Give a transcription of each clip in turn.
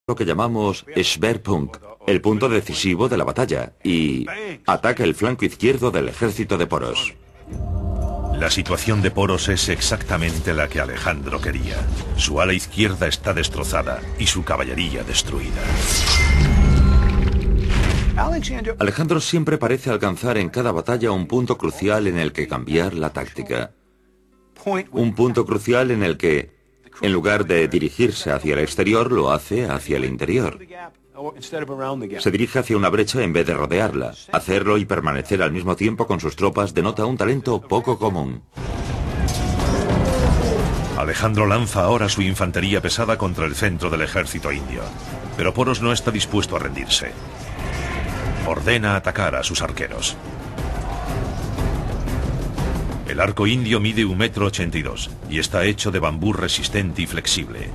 lo que llamamos Schwerpunkt, el punto decisivo de la batalla, y ataca el flanco izquierdo del ejército de Poros. La situación de Poros es exactamente la que Alejandro quería. Su ala izquierda está destrozada y su caballería destruida. Alejandro siempre parece alcanzar en cada batalla un punto crucial en el que cambiar la táctica. Un punto crucial en el que, en lugar de dirigirse hacia el exterior, lo hace hacia el interior. Se dirige hacia una brecha en vez de rodearla. Hacerlo y permanecer al mismo tiempo con sus tropas denota un talento poco común. Alejandro lanza ahora su infantería pesada contra el centro del ejército indio. Pero Poros no está dispuesto a rendirse. Ordena atacar a sus arqueros. El arco indio mide 1,82 m y está hecho de bambú resistente y flexible.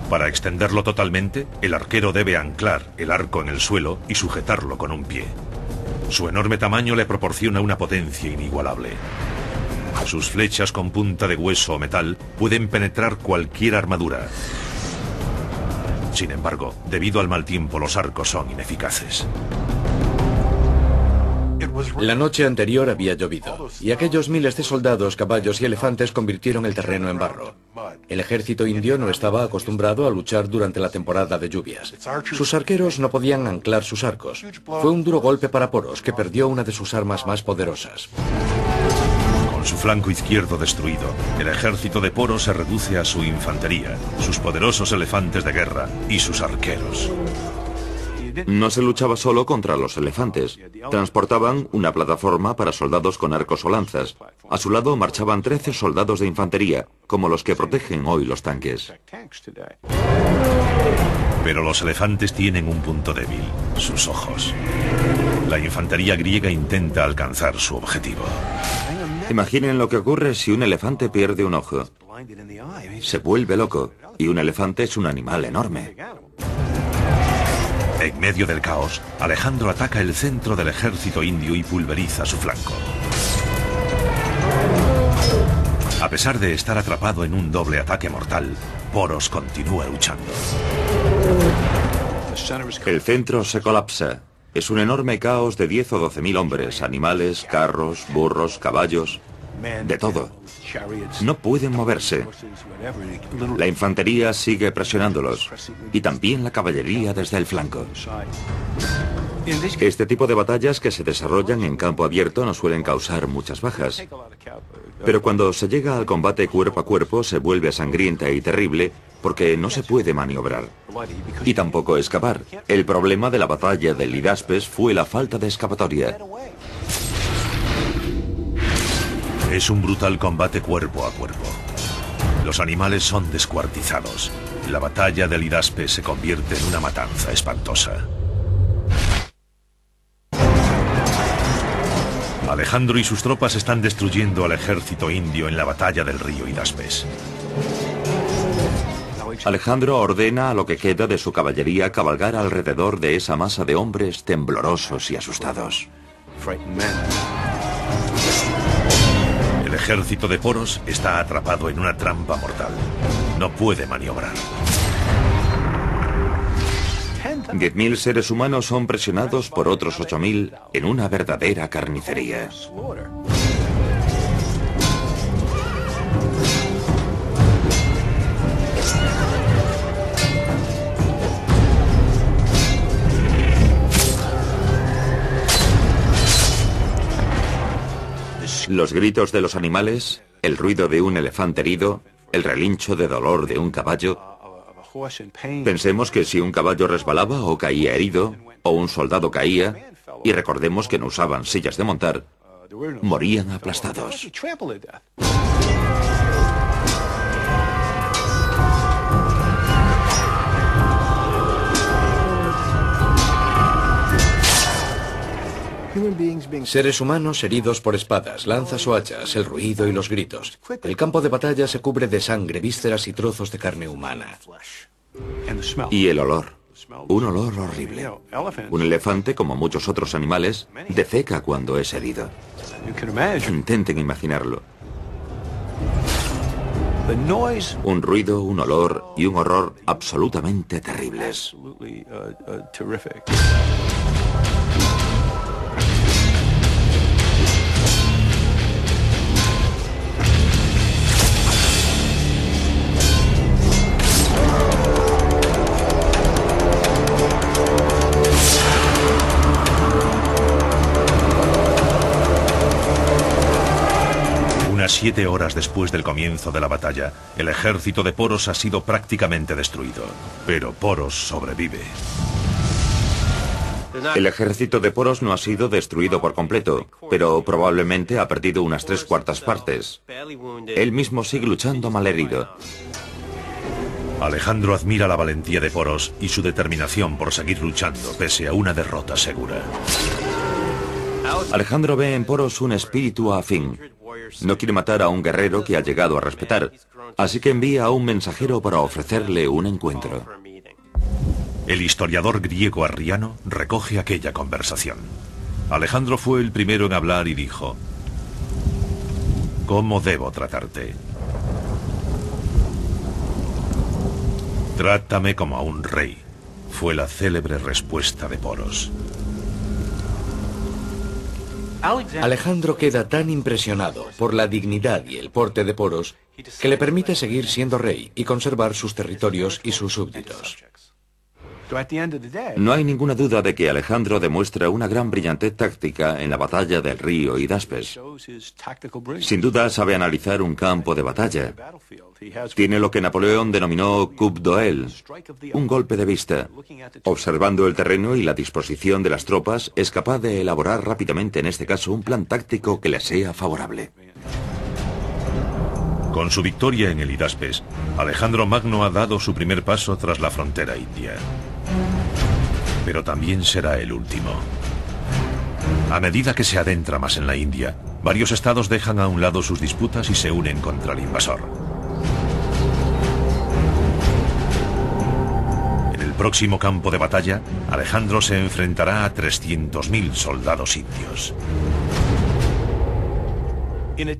Para extenderlo totalmente, el arquero debe anclar el arco en el suelo y sujetarlo con un pie. Su enorme tamaño le proporciona una potencia inigualable. Sus flechas con punta de hueso o metal pueden penetrar cualquier armadura. Sin embargo, debido al mal tiempo, los arcos son ineficaces. La noche anterior había llovido, y aquellos miles de soldados, caballos y elefantes convirtieron el terreno en barro. El ejército indio no estaba acostumbrado a luchar durante la temporada de lluvias. Sus arqueros no podían anclar sus arcos. Fue un duro golpe para Poros, que perdió una de sus armas más poderosas. Con su flanco izquierdo destruido, el ejército de Poros se reduce a su infantería, sus poderosos elefantes de guerra y sus arqueros. No se luchaba solo contra los elefantes. Transportaban una plataforma para soldados con arcos o lanzas. A su lado marchaban 13 soldados de infantería, como los que protegen hoy los tanques. Pero los elefantes tienen un punto débil, sus ojos. La infantería griega intenta alcanzar su objetivo. Imaginen lo que ocurre si un elefante pierde un ojo. Se vuelve loco, y un elefante es un animal enorme. En medio del caos, Alejandro ataca el centro del ejército indio y pulveriza su flanco. A pesar de estar atrapado en un doble ataque mortal, Poros continúa luchando. El centro se colapsa. Es un enorme caos de 10 o 12.000 hombres, animales, carros, burros, caballos, de todo. No pueden moverse. La infantería sigue presionándolos, y también la caballería desde el flanco. Este tipo de batallas que se desarrollan en campo abierto no suelen causar muchas bajas. Pero cuando se llega al combate cuerpo a cuerpo se vuelve sangrienta y terrible porque no se puede maniobrar. Y tampoco escapar. El problema de la batalla del Hidaspes fue la falta de escapatoria. Es un brutal combate cuerpo a cuerpo. Los animales son descuartizados. La batalla del Hidaspes se convierte en una matanza espantosa. Alejandro y sus tropas están destruyendo al ejército indio en la batalla del río Hidaspes. Alejandro ordena a lo que queda de su caballería cabalgar alrededor de esa masa de hombres temblorosos y asustados. El ejército de Poros está atrapado en una trampa mortal. No puede maniobrar. 10.000 seres humanos son presionados por otros 8.000 en una verdadera carnicería. Los gritos de los animales, el ruido de un elefante herido, el relincho de dolor de un caballo. Pensemos que si un caballo resbalaba o caía herido, o un soldado caía, y recordemos que no usaban sillas de montar, morían aplastados. Seres humanos heridos por espadas, lanzas o hachas, el ruido y los gritos. El campo de batalla se cubre de sangre, vísceras y trozos de carne humana. Y el olor. Un olor horrible. Un elefante, como muchos otros animales, defeca cuando es herido. Intenten imaginarlo. Un ruido, un olor y un horror absolutamente terribles. Unas 7 horas después del comienzo de la batalla, el ejército de Poros ha sido prácticamente destruido, pero Poros sobrevive. El ejército de Poros no ha sido destruido por completo, pero probablemente ha perdido unas 3/4 partes. Él mismo sigue luchando malherido. Alejandro admira la valentía de Poros y su determinación por seguir luchando pese a una derrota segura. Alejandro ve en Poros un espíritu afín. No quiere matar a un guerrero que ha llegado a respetar, así que envía a un mensajero para ofrecerle un encuentro. El historiador griego Arriano recoge aquella conversación. Alejandro fue el primero en hablar y dijo: ¿cómo debo tratarte? Trátame como a un rey, fue la célebre respuesta de Poros. Alejandro queda tan impresionado por la dignidad y el porte de Poros que le permite seguir siendo rey y conservar sus territorios y sus súbditos. No hay ninguna duda de que Alejandro demuestra una gran brillantez táctica en la batalla del río Hidaspes. Sin duda sabe analizar un campo de batalla. Tiene lo que Napoleón denominó coup d'oeil, un golpe de vista. Observando el terreno y la disposición de las tropas, es capaz de elaborar rápidamente, en este caso, un plan táctico que le sea favorable. Con su victoria en el Hidaspes, Alejandro Magno ha dado su primer paso tras la frontera india. Pero también será el último. A medida que se adentra más en la India, varios estados dejan a un lado sus disputas y se unen contra el invasor. En el próximo campo de batalla, Alejandro se enfrentará a 300.000 soldados indios.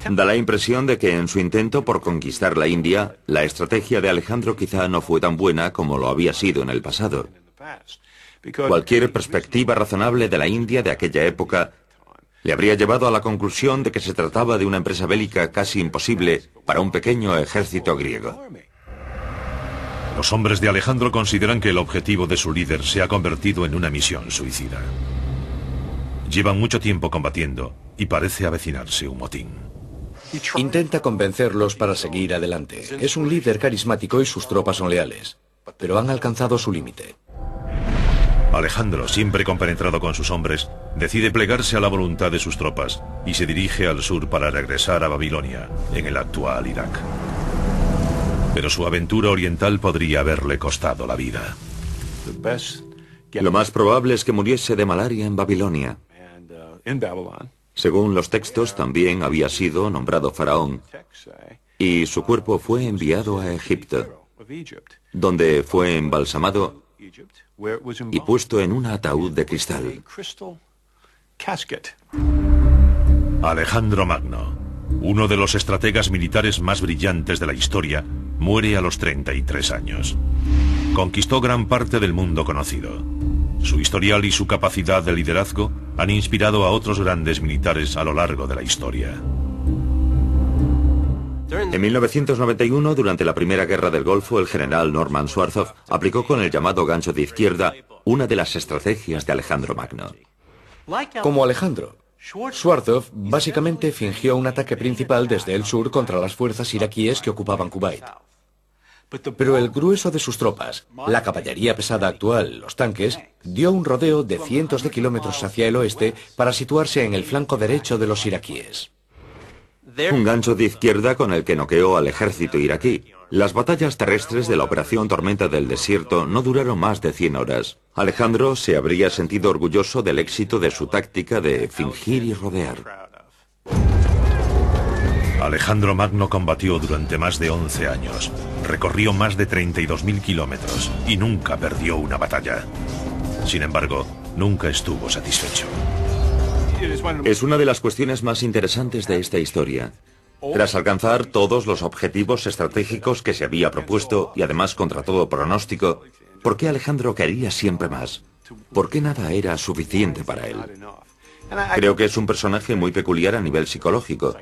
Da la impresión de que en su intento por conquistar la India, la estrategia de Alejandro quizá no fue tan buena como lo había sido en el pasado. Cualquier perspectiva razonable de la India de aquella época le habría llevado a la conclusión de que se trataba de una empresa bélica casi imposible para un pequeño ejército griego. Los hombres de Alejandro consideran que el objetivo de su líder se ha convertido en una misión suicida. Llevan mucho tiempo combatiendo y parece avecinarse un motín. Intenta convencerlos para seguir adelante. Es un líder carismático y sus tropas son leales, pero han alcanzado su límite. Alejandro, siempre compenetrado con sus hombres, decide plegarse a la voluntad de sus tropas y se dirige al sur para regresar a Babilonia, en el actual Irak. Pero su aventura oriental podría haberle costado la vida. Lo más probable es que muriese de malaria en Babilonia. Según los textos, también había sido nombrado faraón y su cuerpo fue enviado a Egipto, donde fue embalsamado y puesto en un ataúd de cristal. Alejandro Magno, uno de los estrategas militares más brillantes de la historia, muere a los 33 años. Conquistó gran parte del mundo conocido. Su historial y su capacidad de liderazgo han inspirado a otros grandes militares a lo largo de la historia. En 1991, durante la Primera Guerra del Golfo, el general Norman Schwarzkopf aplicó con el llamado gancho de izquierda una de las estrategias de Alejandro Magno. Como Alejandro, Schwarzkopf básicamente fingió un ataque principal desde el sur contra las fuerzas iraquíes que ocupaban Kuwait. Pero el grueso de sus tropas, la caballería pesada actual, los tanques, dio un rodeo de cientos de kilómetros hacia el oeste para situarse en el flanco derecho de los iraquíes. Un gancho de izquierda con el que noqueó al ejército iraquí. Las batallas terrestres de la Operación Tormenta del Desierto no duraron más de 100 horas. Alejandro se habría sentido orgulloso del éxito de su táctica de fingir y rodear. Alejandro Magno combatió durante más de 11 años, recorrió más de 32.000 kilómetros y nunca perdió una batalla. Sin embargo, nunca estuvo satisfecho. Es una de las cuestiones más interesantes de esta historia. Tras alcanzar todos los objetivos estratégicos que se había propuesto y además contra todo pronóstico, ¿por qué Alejandro quería siempre más? ¿Por qué nada era suficiente para él? Creo que es un personaje muy peculiar a nivel psicológico,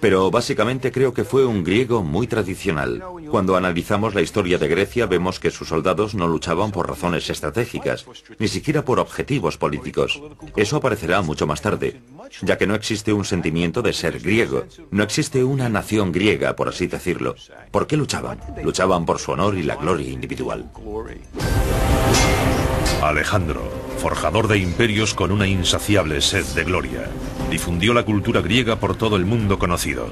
pero básicamente creo que fue un griego muy tradicional. Cuando analizamos la historia de Grecia vemos que sus soldados no luchaban por razones estratégicas, ni siquiera por objetivos políticos. Eso aparecerá mucho más tarde, ya que no existe un sentimiento de ser griego. No existe una nación griega, por así decirlo. ¿Por qué luchaban? Luchaban por su honor y la gloria individual. Alejandro, forjador de imperios con una insaciable sed de gloria, difundió la cultura griega por todo el mundo conocido.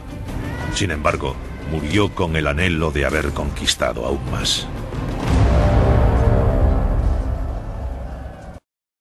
Sin embargo, murió con el anhelo de haber conquistado aún más.